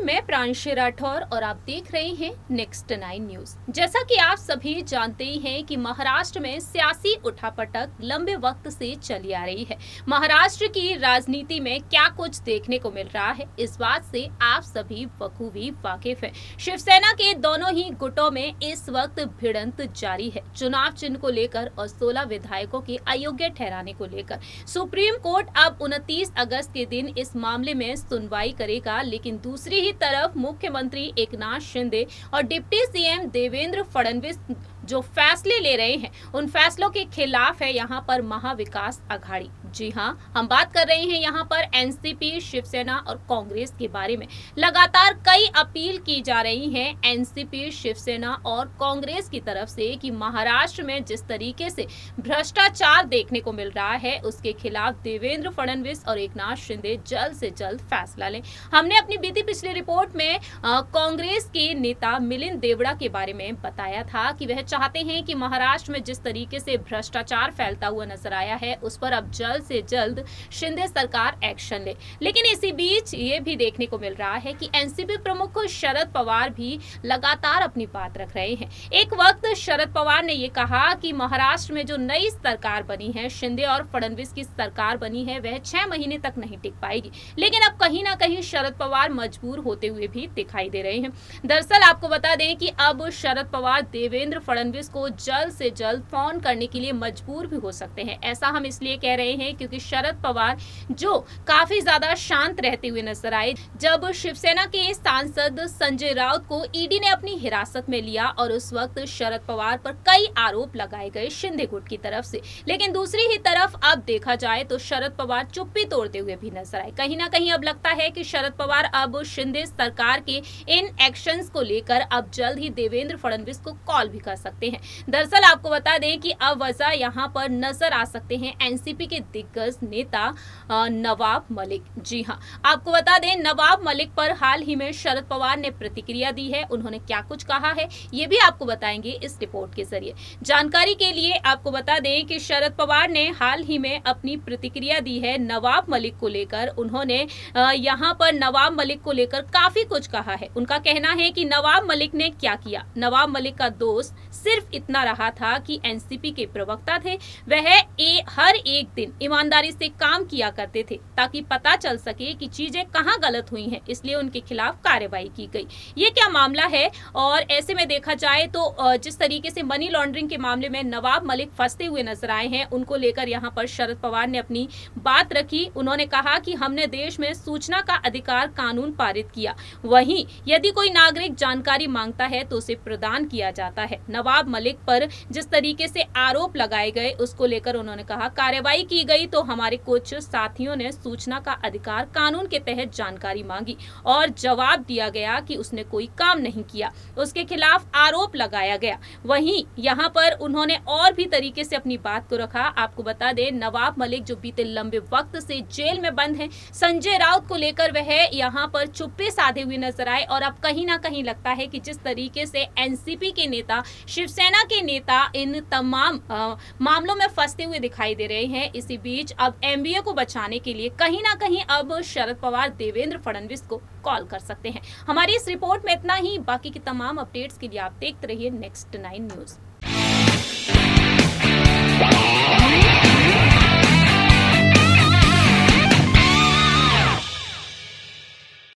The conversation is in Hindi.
मैं प्रांशी राठौर और आप देख रहे हैं नेक्स्ट 9 न्यूज। जैसा कि आप सभी जानते ही हैं कि महाराष्ट्र में सियासी उठापटक लंबे वक्त से चली आ रही है। महाराष्ट्र की राजनीति में क्या कुछ देखने को मिल रहा है, इस बात से आप सभी बखूबी वाकिफ हैं। शिवसेना के दोनों ही गुटों में इस वक्त भिड़ंत जारी है। चुनाव चिन्ह को लेकर और 16 विधायकों के अयोग्य ठहराने को लेकर सुप्रीम कोर्ट अब 29 अगस्त के दिन इस मामले में सुनवाई करेगा। लेकिन दूसरी ही तरफ मुख्यमंत्री एकनाथ शिंदे और डिप्टी सीएम देवेंद्र फडणवीस जो फैसले ले रहे हैं, उन फैसलों के खिलाफ है यहाँ पर महाविकास आघाड़ी। जी हाँ, हम बात कर रहे हैं यहाँ पर एनसीपी, शिवसेना और कांग्रेस के बारे में। लगातार कई अपील की जा रही हैं एनसीपी, शिवसेना और कांग्रेस की तरफ से कि महाराष्ट्र में जिस तरीके से भ्रष्टाचार देखने को मिल रहा है, उसके खिलाफ देवेंद्र फडणवीस और एकनाथ शिंदे जल्द से जल्द फैसला लें। हमने अपनी बीती पिछली रिपोर्ट में कांग्रेस के नेता मिलिंद देवड़ा के बारे में बताया था कि वह चाहते हैं कि महाराष्ट्र में जिस तरीके से भ्रष्टाचार फैलता हुआ नजर आया है, उस पर अब जल्द से जल्द शिंदे सरकार एक्शन ले। लेकिन इसी बीच ये भी देखने को मिल रहा है कि एनसीपी प्रमुख शरद पवार भी लगातार अपनी बात रख रहे हैं। एक वक्त शरद पवार ने ये कहा कि महाराष्ट्र में जो नई सरकार बनी है, शिंदे और फडणवीस की सरकार बनी है, वह 6 महीने तक नहीं टिक पाएगी। लेकिन अब कहीं ना कहीं शरद पवार मजबूर होते हुए भी दिखाई दे रहे हैं। दरअसल आपको बता दें कि अब शरद पवार देवेंद्र फडणवीस को जल्द से जल्द फोन करने के लिए मजबूर भी हो सकते हैं। ऐसा हम इसलिए कह रहे हैं क्योंकि शरद पवार जो काफी ज्यादा शांत रहते हुए नजर आए जब शिवसेना के सांसद संजय राउत को ईडी ने अपनी हिरासत में लिया, और उस वक्त शरद पवार पर कई आरोप लगाए गए शिंदे गुट की तरफ से। लेकिन दूसरी ही तरफ अब देखा जाए तो शरद पवार चुप्पी तोड़ते हुए भी नजर आए। कहीं ना कहीं अब लगता है कि शरद पवार अब शिंदे सरकार के इन एक्शंस को लेकर अब जल्द ही देवेंद्र फडणवीस को कॉल भी कर सकते हैं। दरअसल आपको बता दें कि अब वजह यहाँ पर नजर आ सकते हैं एनसीपी के दिग्गज नेता नवाब मलिक। जी हाँ, आपको बता दें नवाब मलिक पर हाल ही में शरद पवार ने प्रतिक्रिया दी है। उन्होंने क्या कुछ कहा है ये भी आपको बताएंगे इस रिपोर्ट के जरिए। जानकारी के लिए आपको बता दें कि शरद पवार ने हाल ही में अपनी प्रतिक्रिया दी है नवाब मलिक को लेकर। उन्होंने यहाँ पर नवाब मलिक को लेकर काफी कुछ कहा है। उनका कहना है कि नवाब मलिक ने क्या किया। नवाब मलिक का दोष सिर्फ इतना रहा था कि एनसीपी के प्रवक्ता थे, वह हर एक दिन ईमानदारी से काम किया करते थे ताकि पता चल सके कि चीजें कहां गलत हुई हैं, इसलिए उनके खिलाफ कार्रवाई की गई। ये क्या मामला है? और ऐसे में देखा जाए तो जिस तरीके से मनी लॉन्ड्रिंग के मामले में नवाब मलिक फंसते हुए नजर आए हैं, उनको लेकर यहाँ पर शरद पवार ने अपनी बात रखी। उन्होंने कहा कि हमने देश में सूचना का अधिकार कानून पारित किया, वहीं यदि कोई नागरिक जानकारी मांगता है तो उसे प्रदान किया जाता है। नवाब मलिक पर जिस तरीके से आरोप लगाए गए उसको लेकर उन्होंने कहा कार्रवाई की गई तो हमारे कुछ साथियों ने सूचना का अधिकार कानून के तहत जानकारी मांगी और जवाब दिया गया कि उसने कोई काम नहीं किया, उसके खिलाफ आरोप लगाया गया। वहीं यहाँ पर उन्होंने और भी तरीके से अपनी बात को रखा। आपको बता दें नवाब मलिक जो बीते लंबे वक्त से जेल में बंद है, संजय राउत को लेकर वह यहाँ पर चुप्पी साधे हुए नजर आए। और अब कहीं ना कहीं लगता है कि जिस तरीके से एनसीपी के नेता, शिवसेना के नेता इन तमाम मामलों में फंसते हुए दिखाई दे रहे हैं, इसी बीच अब एमबीए को बचाने के लिए कहीं ना कहीं अब शरद पवार देवेंद्र फडणवीस को कॉल कर सकते हैं। हमारी इस रिपोर्ट में इतना ही। बाकी की तमाम अपडेट्स के लिए आप देखते रहिए नेक्स्ट 9 न्यूज।